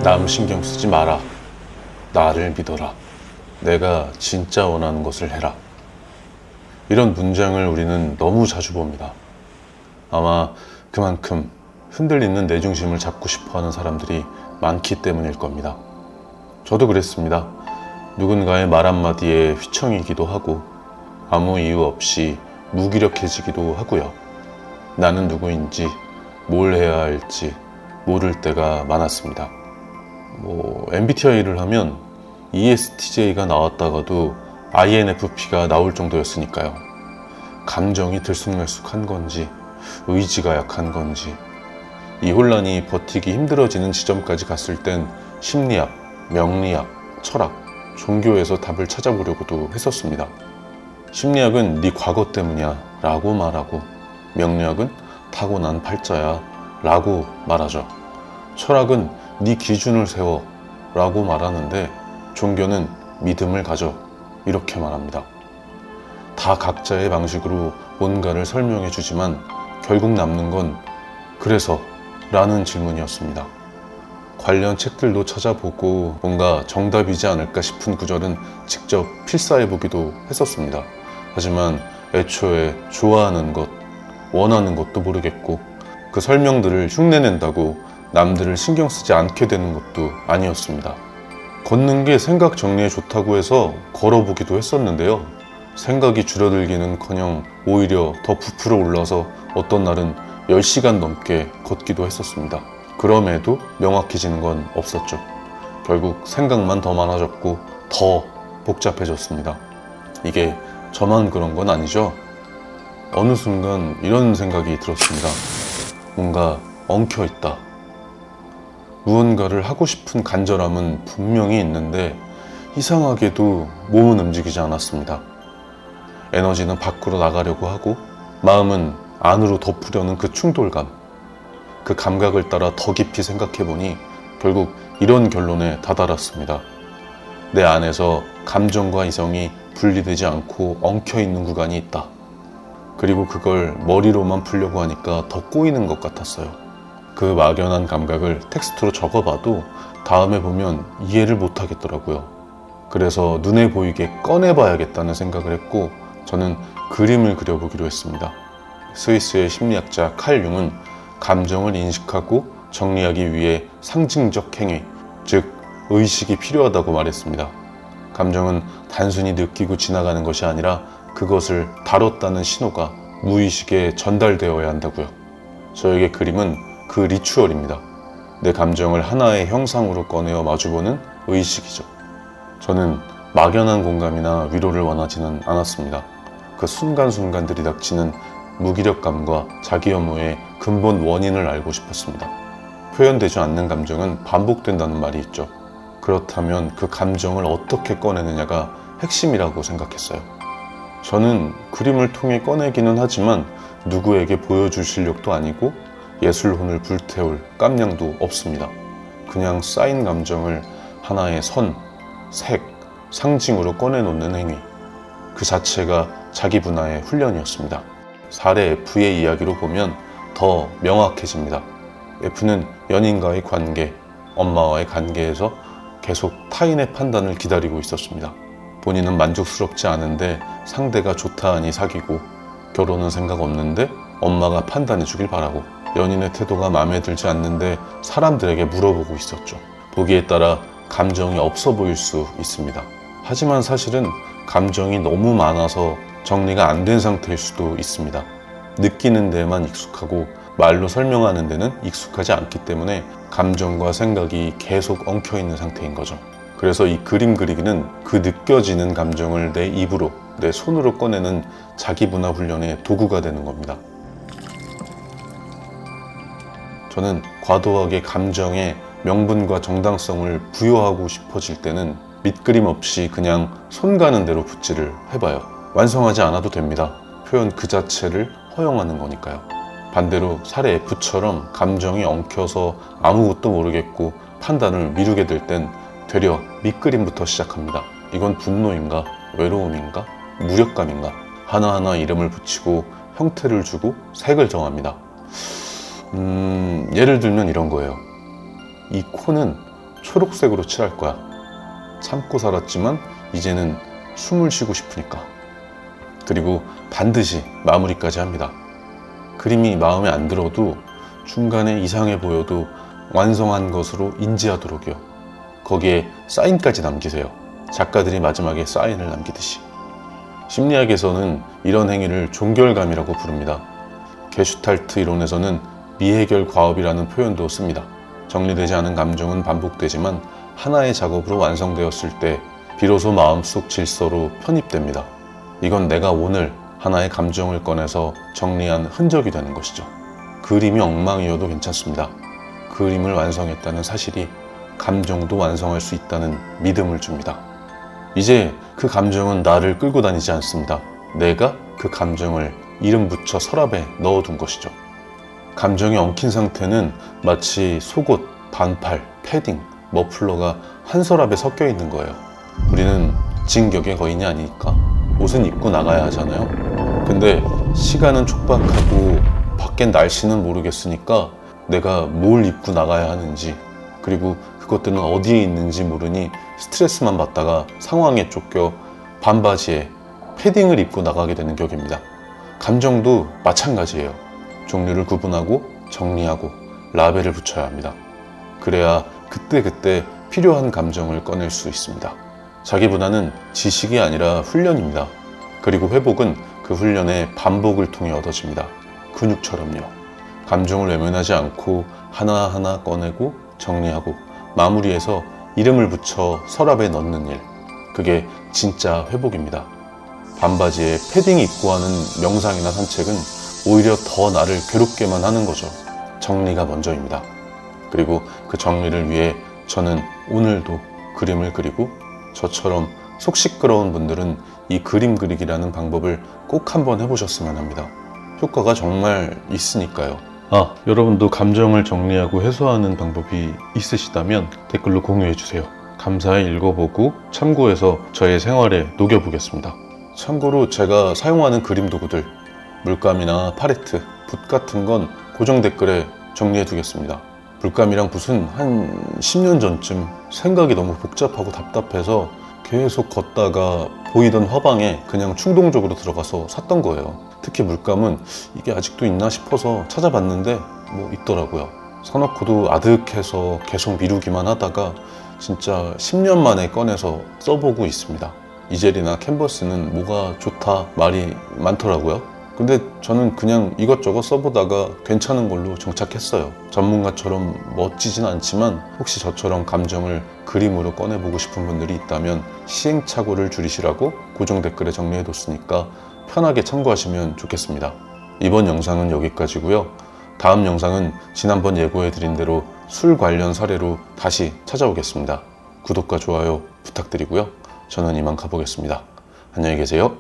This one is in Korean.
남 신경 쓰지 마라. 나를 믿어라. 내가 진짜 원하는 것을 해라. 이런 문장을 우리는 너무 자주 봅니다. 아마 그만큼 흔들리는 내 중심을 잡고 싶어 하는 사람들이 많기 때문일 겁니다. 저도 그랬습니다. 누군가의 말 한마디에 휘청이기도 하고 아무 이유 없이 무기력해지기도 하고요. 나는 누구인지 뭘 해야 할지 모를 때가 많았습니다. MBTI를 하면 ESTJ가 나왔다가도 INFP가 나올 정도였으니까요. 감정이 들쑥날쑥한 건지 의지가 약한 건지 이 혼란이 버티기 힘들어지는 지점까지 갔을 땐 심리학, 명리학, 철학, 종교에서 답을 찾아보려고도 했었습니다. 심리학은 네 과거 때문이야 라고 말하고 명리학은 타고난 팔자야 라고 말하죠. 철학은 네 기준을 세워 라고 말하는데 종교는 믿음을 가져 이렇게 말합니다. 다 각자의 방식으로 뭔가를 설명해 주지만 결국 남는 건 그래서 라는 질문이었습니다. 관련 책들도 찾아보고 뭔가 정답이지 않을까 싶은 구절은 직접 필사해 보기도 했었습니다. 하지만 애초에 좋아하는 것, 원하는 것도 모르겠고 그 설명들을 흉내낸다고 남들을 신경 쓰지 않게 되는 것도 아니었습니다. 걷는 게 생각 정리에 좋다고 해서 걸어보기도 했었는데요. 생각이 줄어들기는커녕 오히려 더 부풀어 올라서 어떤 날은 10시간 넘게 걷기도 했었습니다. 그럼에도 명확해지는 건 없었죠. 결국 생각만 더 많아졌고 더 복잡해졌습니다. 이게 저만 그런 건 아니죠? 어느 순간 이런 생각이 들었습니다. 뭔가 엉켜있다. 무언가를 하고 싶은 간절함은 분명히 있는데 이상하게도 몸은 움직이지 않았습니다. 에너지는 밖으로 나가려고 하고 마음은 안으로 덮으려는 그 충돌감, 그 감각을 따라 더 깊이 생각해보니 결국 이런 결론에 다다랐습니다. 내 안에서 감정과 이성이 분리되지 않고 엉켜있는 구간이 있다. 그리고 그걸 머리로만 풀려고 하니까 더 꼬이는 것 같았어요. 그 막연한 감각을 텍스트로 적어봐도 다음에 보면 이해를 못하겠더라고요. 그래서 눈에 보이게 꺼내봐야겠다는 생각을 했고 저는 그림을 그려보기로 했습니다. 스위스의 심리학자 칼 융은 감정을 인식하고 정리하기 위해 상징적 행위, 즉 의식이 필요하다고 말했습니다. 감정은 단순히 느끼고 지나가는 것이 아니라 그것을 다뤘다는 신호가 무의식에 전달되어야 한다고요. 저에게 그림은 그 리추얼입니다. 내 감정을 하나의 형상으로 꺼내어 마주보는 의식이죠. 저는 막연한 공감이나 위로를 원하지는 않았습니다. 그 순간순간 들이닥치는 무기력감과 자기 혐오의 근본 원인을 알고 싶었습니다. 표현되지 않는 감정은 반복된다는 말이 있죠. 그렇다면 그 감정을 어떻게 꺼내느냐가 핵심이라고 생각했어요. 저는 그림을 통해 꺼내기는 하지만 누구에게 보여줄 실력도 아니고 예술혼을 불태울 깜냥도 없습니다. 그냥 쌓인 감정을 하나의 선, 색, 상징으로 꺼내놓는 행위. 그 자체가 자기 분화의 훈련이었습니다. 사례 F의 이야기로 보면 더 명확해집니다. F는 연인과의 관계, 엄마와의 관계에서 계속 타인의 판단을 기다리고 있었습니다. 본인은 만족스럽지 않은데 상대가 좋다 하니 사귀고 결혼은 생각 없는데 엄마가 판단해 주길 바라고 연인의 태도가 마음에 들지 않는데 사람들에게 물어보고 있었죠. 보기에 따라 감정이 없어 보일 수 있습니다. 하지만 사실은 감정이 너무 많아서 정리가 안 된 상태일 수도 있습니다. 느끼는 데만 익숙하고 말로 설명하는 데는 익숙하지 않기 때문에 감정과 생각이 계속 엉켜있는 상태인 거죠. 그래서 이 그림 그리기는 그 느껴지는 감정을 내 입으로, 내 손으로 꺼내는 자기 분화 훈련의 도구가 되는 겁니다. 저는 과도하게 감정에 명분과 정당성을 부여하고 싶어질 때는 밑그림 없이 그냥 손 가는 대로 붓질을 해봐요. 완성하지 않아도 됩니다. 표현 그 자체를 허용하는 거니까요. 반대로 사례 F처럼 감정이 엉켜서 아무것도 모르겠고 판단을 미루게 될 땐 되려 밑그림부터 시작합니다. 이건 분노인가? 외로움인가? 무력감인가? 하나하나 이름을 붙이고 형태를 주고 색을 정합니다. 예를 들면 이런 거예요. 이 코는 초록색으로 칠할 거야. 참고 살았지만 이제는 숨을 쉬고 싶으니까. 그리고 반드시 마무리까지 합니다. 그림이 마음에 안 들어도 중간에 이상해 보여도 완성한 것으로 인지하도록요. 거기에 사인까지 남기세요. 작가들이 마지막에 사인을 남기듯이. 심리학에서는 이런 행위를 종결감이라고 부릅니다. 게슈탈트 이론에서는 미해결 과업이라는 표현도 씁니다. 정리되지 않은 감정은 반복되지만 하나의 작업으로 완성되었을 때 비로소 마음속 질서로 편입됩니다. 이건 내가 오늘 하나의 감정을 꺼내서 정리한 흔적이 되는 것이죠. 그림이 엉망이어도 괜찮습니다. 그림을 완성했다는 사실이 감정도 완성할 수 있다는 믿음을 줍니다. 이제 그 감정은 나를 끌고 다니지 않습니다. 내가 그 감정을 이름 붙여 서랍에 넣어둔 것이죠. 감정이 엉킨 상태는 마치 속옷, 반팔, 패딩, 머플러가 한 서랍에 섞여 있는 거예요. 우리는 진격의 거인이 아니니까 옷은 입고 나가야 하잖아요. 근데 시간은 촉박하고 밖엔 날씨는 모르겠으니까 내가 뭘 입고 나가야 하는지, 그리고 그것들은 어디에 있는지 모르니 스트레스만 받다가 상황에 쫓겨 반바지에 패딩을 입고 나가게 되는 격입니다. 감정도 마찬가지예요. 종류를 구분하고 정리하고 라벨을 붙여야 합니다. 그래야 그때그때 필요한 감정을 꺼낼 수 있습니다. 자기보다는 지식이 아니라 훈련입니다. 그리고 회복은 그 훈련의 반복을 통해 얻어집니다. 근육처럼요. 감정을 외면하지 않고 하나하나 꺼내고 정리하고 마무리해서 이름을 붙여 서랍에 넣는 일. 그게 진짜 회복입니다. 반바지에 패딩 입고 하는 명상이나 산책은 오히려 더 나를 괴롭게만 하는 거죠. 정리가 먼저입니다. 그리고 그 정리를 위해 저는 오늘도 그림을 그리고, 저처럼 속 시끄러운 분들은 이 그림 그리기라는 방법을 꼭 한번 해보셨으면 합니다. 효과가 정말 있으니까요. 여러분도 감정을 정리하고 해소하는 방법이 있으시다면 댓글로 공유해주세요. 감사히 읽어보고 참고해서 저의 생활에 녹여보겠습니다. 참고로 제가 사용하는 그림 도구들, 물감이나 팔레트, 붓 같은 건 고정 댓글에 정리해두겠습니다. 물감이랑 붓은 한 10년 전쯤 생각이 너무 복잡하고 답답해서 계속 걷다가 보이던 화방에 그냥 충동적으로 들어가서 샀던 거예요. 특히 물감은 이게 아직도 있나 싶어서 찾아봤는데 뭐 있더라고요. 사놓고도 아득해서 계속 미루기만 하다가 진짜 10년 만에 꺼내서 써보고 있습니다. 이젤이나 캔버스는 뭐가 좋다 말이 많더라고요. 근데 저는 그냥 이것저것 써보다가 괜찮은 걸로 정착했어요. 전문가처럼 멋지진 않지만 혹시 저처럼 감정을 그림으로 꺼내보고 싶은 분들이 있다면 시행착오를 줄이시라고 고정 댓글에 정리해뒀으니까 편하게 참고하시면 좋겠습니다. 이번 영상은 여기까지고요. 다음 영상은 지난번 예고해드린 대로 술 관련 사례로 다시 찾아오겠습니다. 구독과 좋아요 부탁드리고요. 저는 이만 가보겠습니다. 안녕히 계세요.